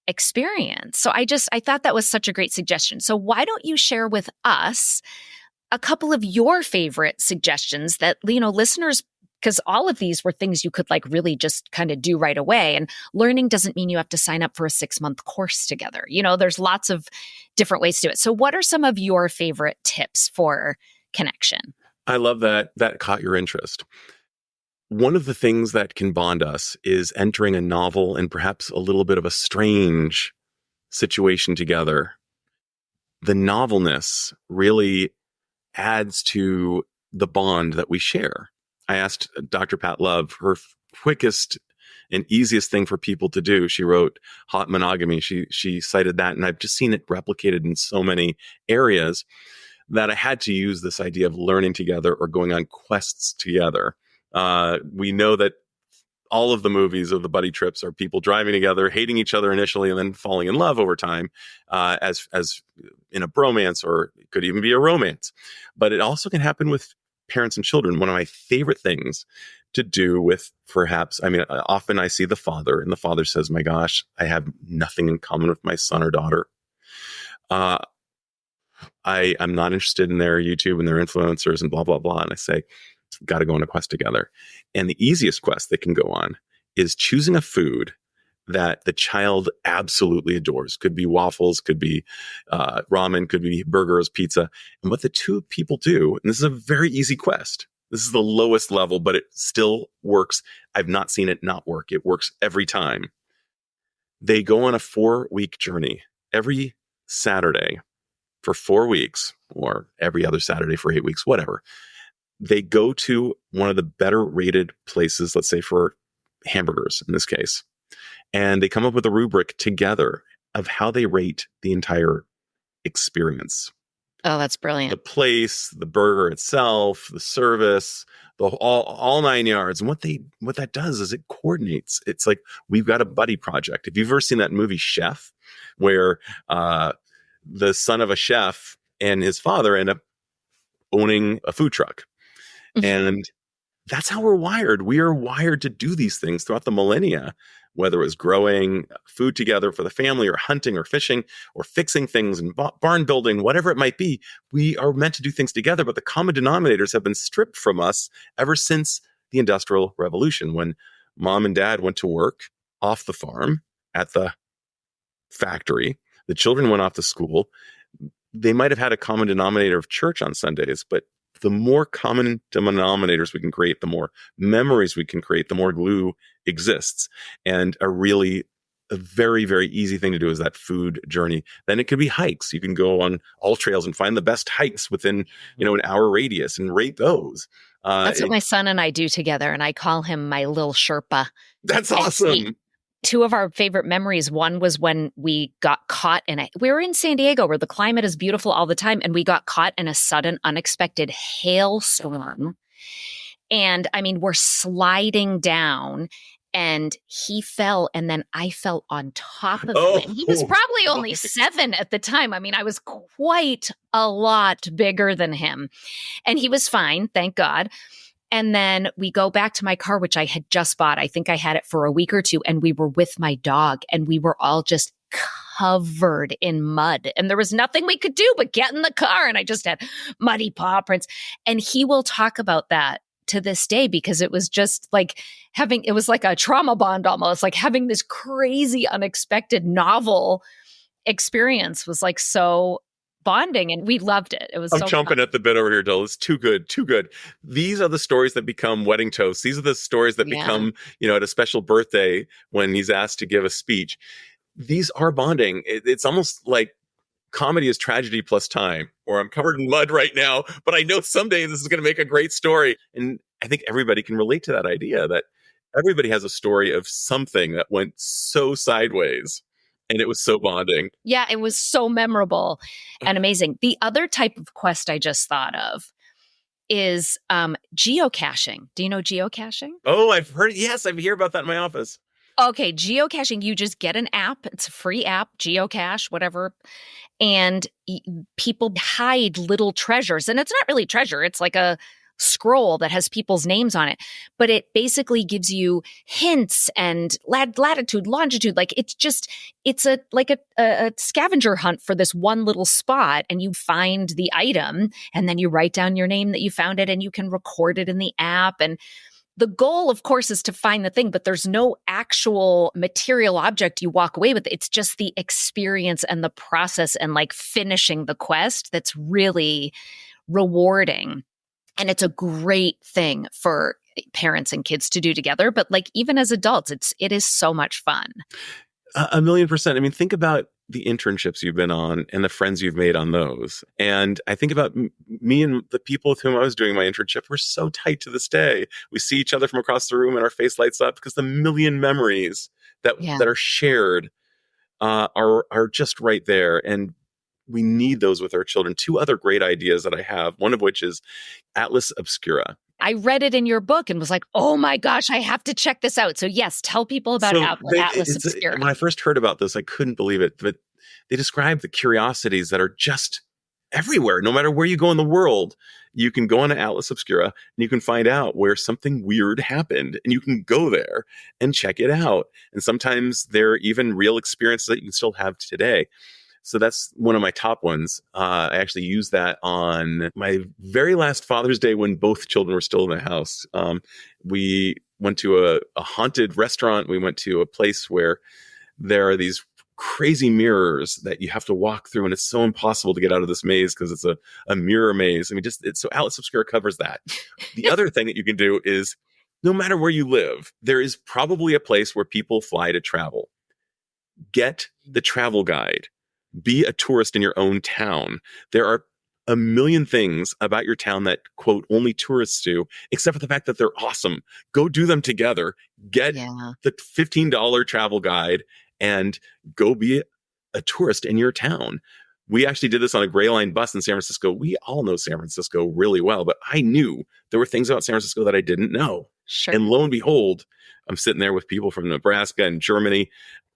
experience. So I thought that was such a great suggestion. So why don't you share with us a couple of your favorite suggestions that, listeners, because all of these were things you could like really just kind of do right away. And learning doesn't mean you have to sign up for a 6-month course together. There's lots of different ways to do it. So what are some of your favorite tips for connection? I love that caught your interest. One of the things that can bond us is entering a novel and perhaps a little bit of a strange situation together. The novelness really adds to the bond that we share. I asked Dr. Pat Love her quickest and easiest thing for people to do. She wrote Hot Monogamy. She cited that, and I've just seen it replicated in so many areas that I had to use this idea of learning together or going on quests together. We know that all of the movies of the buddy trips are people driving together, hating each other initially, and then falling in love over time, as in a bromance, or it could even be a romance. But it also can happen with parents and children. One of my favorite things to do with, often I see the father, and the father says, "My gosh, I have nothing in common with my son or daughter. I'm not interested in their YouTube and their influencers and blah, blah, blah." And I say, got to go on a quest together. And the easiest quest they can go on is choosing a food that the child absolutely adores. Could be waffles, could be ramen, could be burgers, pizza. And what the two people do, and this is a very easy quest. This is the lowest level, but it still works. I've not seen it not work. It works every time. They go on a 4-week journey every Saturday for 4 weeks, or every other Saturday for 8 weeks, whatever. They go to one of the better rated places, let's say for hamburgers in this case, and they come up with a rubric together of how they rate the entire experience. Oh, that's brilliant. The place, the burger itself, the service, all 9 yards. And what that does is it coordinates. It's like we've got a buddy project. If you've ever seen that movie Chef, where the son of a chef and his father end up owning a food truck. And that's how we're wired. We are wired to do these things throughout the millennia, whether it was growing food together for the family, or hunting, or fishing, or fixing things and barn building, whatever it might be. We are meant to do things together, but the common denominators have been stripped from us ever since the Industrial Revolution, when mom and dad went to work off the farm at the factory. The children went off to school. They might have had a common denominator of church on Sundays, but the more common denominators we can create, the more memories we can create, the more glue exists. And a very, very easy thing to do is that food journey. Then it could be hikes. You can go on all trails and find the best hikes within, an hour radius and rate those. That's what my son and I do together. And I call him my little Sherpa. That's awesome. Two of our favorite memories. One was when we got caught we were in San Diego, where the climate is beautiful all the time. And we got caught in a sudden, unexpected hailstorm. And we're sliding down, and he fell, and then I fell on top of him. He was probably only 7 at the time. I was quite a lot bigger than him, and he was fine, thank God. And then we go back to my car, which I had just bought. I think I had it for a week or two, and we were with my dog, and we were all just covered in mud, and there was nothing we could do but get in the car. And I just had muddy paw prints, and he will talk about that to this day, because it was just like it was like a trauma bond almost, like having this crazy, unexpected, novel experience was like so bonding, and we loved it. It was I'm so chomping fun. at the bit over here, Dill. It's too good, too good. These are the stories that become wedding toasts. These are the stories that become, at a special birthday when he's asked to give a speech. These are bonding. It's almost like comedy is tragedy plus time, or I'm covered in mud right now, but I know someday this is going to make a great story. And I think everybody can relate to that idea that everybody has a story of something that went so sideways. And it was so bonding. Yeah, it was so memorable and amazing. The other type of quest I just thought of is geocaching. Do you know geocaching? Oh, I've heard. Yes, I hear about that in my office. Okay, geocaching, you just get an app. It's a free app, geocache, whatever. And people hide little treasures. And it's not really treasure. It's like a scroll that has people's names on it. But it basically gives you hints and latitude, longitude. Like it's a scavenger hunt for this one little spot. And you find the item and then you write down your name that you found it and you can record it in the app. And the goal, of course, is to find the thing, but there's no actual material object you walk away with. It's just the experience and the process and like finishing the quest that's really rewarding. And it's a great thing for parents and kids to do together. But like even as adults, it is so much fun. 1,000,000%. I mean, think about the internships you've been on and the friends you've made on those. And I think about me and the people with whom I was doing my internship. We're so tight to this day. We see each other from across the room and our face lights up because the million memories that are shared are just right there. And we need those with our children. Two other great ideas that I have, one of which is Atlas Obscura. I read it in your book and was like, oh my gosh, I have to check this out. So yes, tell people about Atlas Obscura. When I first heard about this, I couldn't believe it. But they describe the curiosities that are just everywhere. No matter where you go in the world, you can go on to Atlas Obscura and you can find out where something weird happened. And you can go there and check it out. And sometimes there are even real experiences that you can still have today. So that's one of my top ones. I actually used that on my very last Father's Day when both children were still in the house. We went to a haunted restaurant. We went to a place where there are these crazy mirrors that you have to walk through. And it's so impossible to get out of this maze because it's a mirror maze. I mean, so Atlas Obscura covers that. The other thing that you can do is no matter where you live, there is probably a place where people fly to travel. Get the travel guide. Be a tourist in your own town. There are a million things about your town that, quote, only tourists do, except for the fact that they're awesome. Go do them together. Get the $15 travel guide and go be a tourist in your town. We actually did this on a Gray Line bus in San Francisco. We all know San Francisco really well, but I knew there were things about San Francisco that I didn't know. Sure. And lo and behold, I'm sitting there with people from Nebraska and Germany.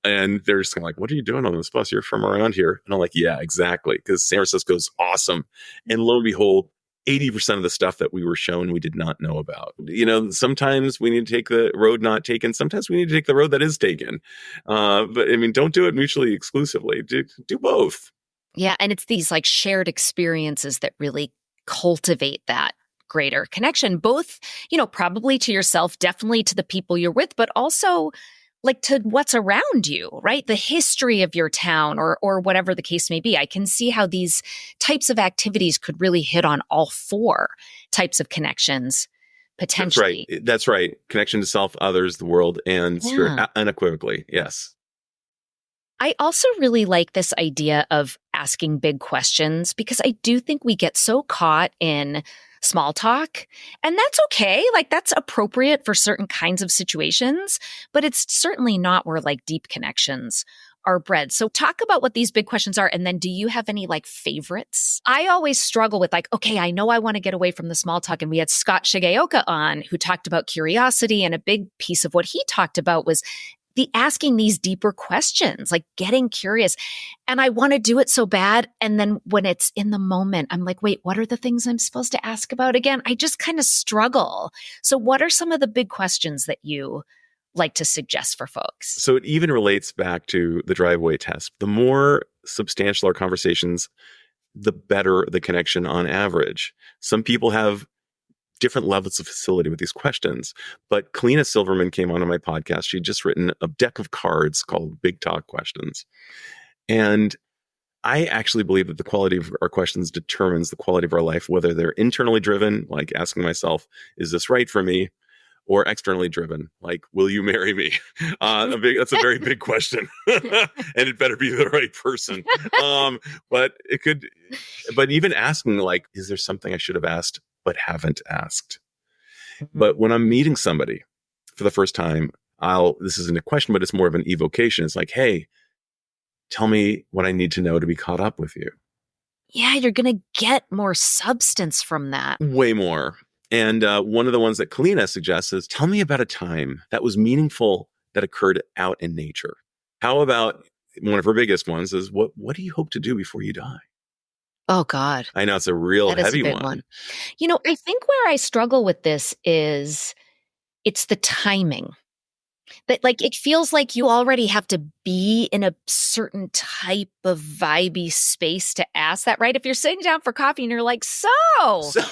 And they're just kind of like, what are you doing on this bus? You're from around here. And I'm like, yeah, exactly. Because San Francisco is awesome. And lo and behold, 80% of the stuff that we were shown, we did not know about. You know, sometimes we need to take the road not taken. Sometimes we need to take the road that is taken. But I mean, don't do it mutually exclusively. Do both. Yeah. And it's these like shared experiences that really cultivate that greater connection, both, you know, probably to yourself, definitely to the people you're with, but also like to what's around you, right? The history of your town or whatever the case may be. I can see how these types of activities could really hit on all four types of connections potentially. That's right. Connection to self, others, the world, and spirit, unequivocally. Yes. I also really like this idea of asking big questions because I do think we get so caught in small talk, and that's okay. Like that's appropriate for certain kinds of situations, but it's certainly not where like deep connections are bred. So talk about what these big questions are. And then do you have any like favorites? I always struggle with like, okay, I know I want to get away from the small talk. And we had Scott Shigeoka on who talked about curiosity. And a big piece of what he talked about was the asking these deeper questions, like getting curious. And I want to do it so bad. And then when it's in the moment, I'm like, wait, what are the things I'm supposed to ask about again? I just kind of struggle. So what are some of the big questions that you like to suggest for folks? So it even relates back to the Driveaway test. The more substantial our conversations, the better the connection on average. Some people have different levels of facility with these questions. But Kalina Silverman came onto my podcast. She'd just written a deck of cards called Big Talk Questions. And I actually believe that the quality of our questions determines the quality of our life, whether they're internally driven, like asking myself, is this right for me? Or externally driven, like, will you marry me? That's a very big question. And it better be the right person. But even asking, like, is there something I should have asked but haven't asked? But when I'm meeting somebody for the first time, this isn't a question, but it's more of an evocation. It's like, hey, tell me what I need to know to be caught up with you. Yeah, you're going to get more substance from that. Way more. And one of the ones that Kalina suggests is, tell me about a time that was meaningful that occurred out in nature. How about one of her biggest ones is what do you hope to do before you die? Oh, God. I know it's a real That is heavy a big one. I think where I struggle with this is it's the timing. That it feels like you already have to be in a certain type of vibey space to ask that, right? If you're sitting down for coffee and you're like, so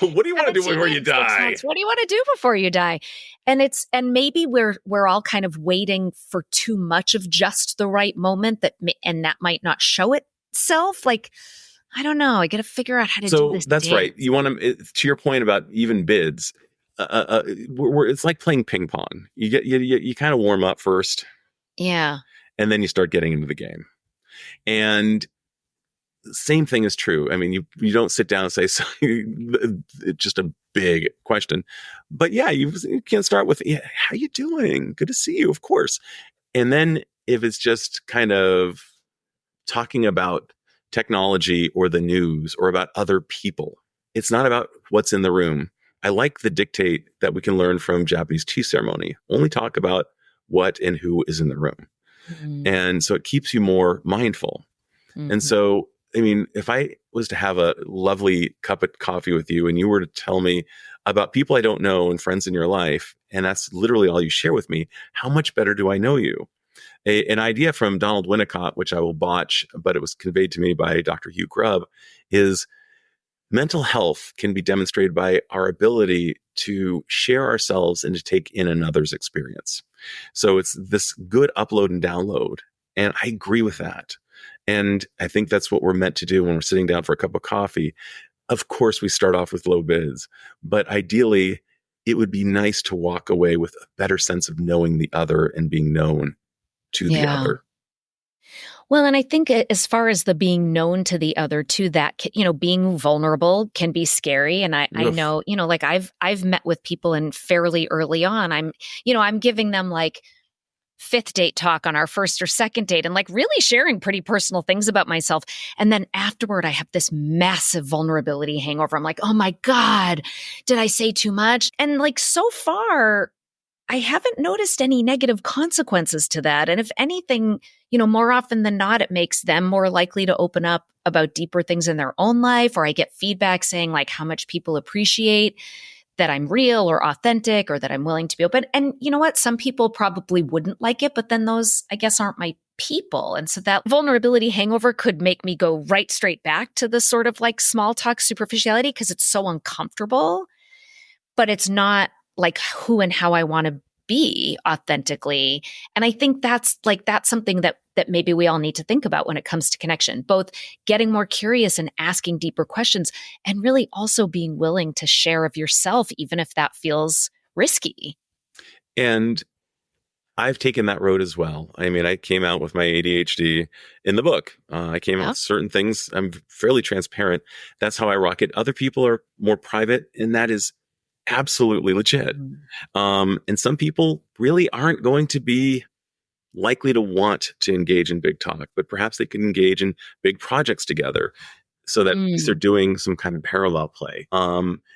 what do you want to do before you die? What do you want to do before you die? And maybe we're all kind of waiting for too much of just the right moment and that might not show itself. I don't know. I got to figure out how to do this. So that's right. You want to your point about even bids. It's like playing ping pong. You kind of warm up first, yeah, and then you start getting into the game. And same thing is true. I mean, you don't sit down and say, so, it's just a big question, but yeah, you can start with, how you doing? Good to see you, of course. And then if it's just kind of talking about technology or the news or about other people, it's not about what's in the room. I like the dictate that we can learn from Japanese tea ceremony. Only talk about what and who is in the room. Mm-hmm. And so it keeps you more mindful. Mm-hmm. And so, I mean, if I was to have a lovely cup of coffee with you and you were to tell me about people I don't know and friends in your life, and that's literally all you share with me, how much better do I know you? An idea from Donald Winnicott, which I will botch, but it was conveyed to me by Dr. Hugh Grubb, is mental health can be demonstrated by our ability to share ourselves and to take in another's experience. So it's this good upload and download. And I agree with that. And I think that's what we're meant to do when we're sitting down for a cup of coffee. Of course, we start off with low bids, but ideally, it would be nice to walk away with a better sense of knowing the other and being known to the other. Well, and I think as far as the being known to the other too, that, being vulnerable can be scary. And I know, I've met with people and fairly early on, I'm giving them fifth date talk on our first or second date and really sharing pretty personal things about myself. And then afterward, I have this massive vulnerability hangover. I'm like, oh my God, did I say too much? And so far, I haven't noticed any negative consequences to that. And if anything, more often than not, it makes them more likely to open up about deeper things in their own life, or I get feedback saying how much people appreciate that I'm real or authentic or that I'm willing to be open. And you know what? Some people probably wouldn't like it, but then those, I guess, aren't my people. And so that vulnerability hangover could make me go right straight back to the sort of small talk superficiality because it's so uncomfortable, but it's not who and how I want to be authentically. And I think that's something that maybe we all need to think about when it comes to connection, both getting more curious and asking deeper questions, and really also being willing to share of yourself, even if that feels risky. And I've taken that road as well. I mean, I came out with my ADHD in the book. I came out with certain things. I'm fairly transparent. That's how I rock it. Other people are more private, and that is absolutely legit. And some people really aren't going to be likely to want to engage in big talk, but perhaps they can engage in big projects together so that they're doing some kind of parallel play.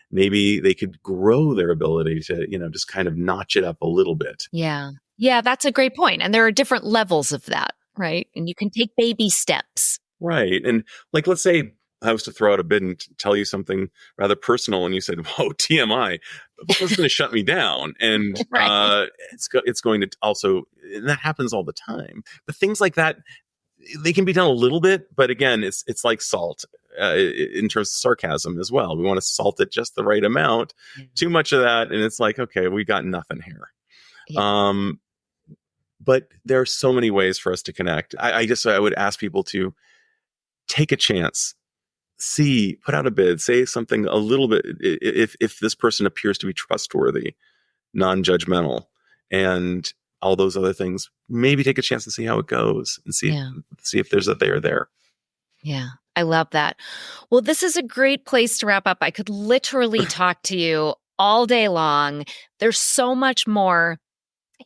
Maybe they could grow their ability to, just kind of notch it up a little bit. Yeah. Yeah, that's a great point. And there are different levels of that, right? And you can take baby steps. Right. And let's say I was to throw out a bid and tell you something rather personal, and you said, whoa, TMI, the book was going to shut me down. And right. It's going to also, and that happens all the time. But things like that, they can be done a little bit, but again, it's like salt in terms of sarcasm as well. We want to salt it just the right amount. Too much of that, and it's okay, we got nothing here. Yeah. But there are so many ways for us to connect. I would ask people to take a chance. Put out a bid, say something a little bit, if this person appears to be trustworthy, non-judgmental, and all those other things, maybe take a chance and see how it goes and see if there's a there. Yeah, I love that. Well, this is a great place to wrap up. I could literally talk to you all day long. There's so much more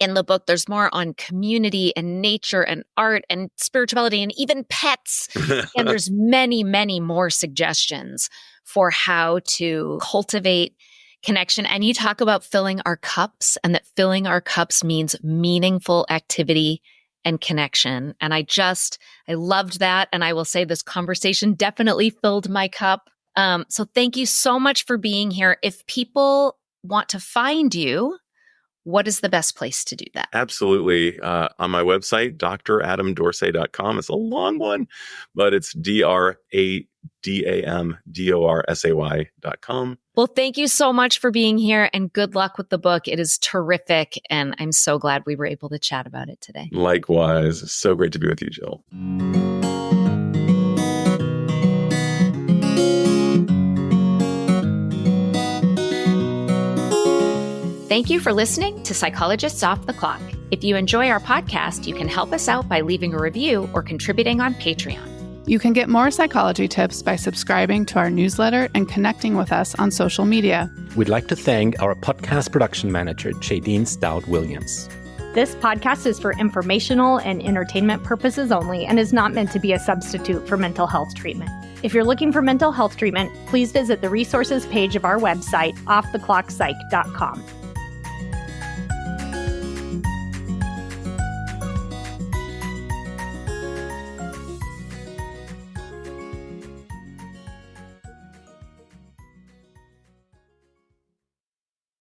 in the book. There's more on community and nature and art and spirituality and even pets. And there's many, many more suggestions for how to cultivate connection. And you talk about filling our cups, and that filling our cups means meaningful activity and connection. And I loved that. And I will say this conversation definitely filled my cup. So thank you so much for being here. If people want to find you, what is the best place to do that? Absolutely. On my website, dradamdorsay.com. It's a long one, but it's DRADAMDORSAY.com. Well, thank you so much for being here, and good luck with the book. It is terrific, and I'm so glad we were able to chat about it today. Likewise. So great to be with you, Jill. Thank you for listening to Psychologists Off the Clock. If you enjoy our podcast, you can help us out by leaving a review or contributing on Patreon. You can get more psychology tips by subscribing to our newsletter and connecting with us on social media. We'd like to thank our podcast production manager, Jadine Stout-Williams. This podcast is for informational and entertainment purposes only and is not meant to be a substitute for mental health treatment. If you're looking for mental health treatment, please visit the resources page of our website, offtheclockpsych.com.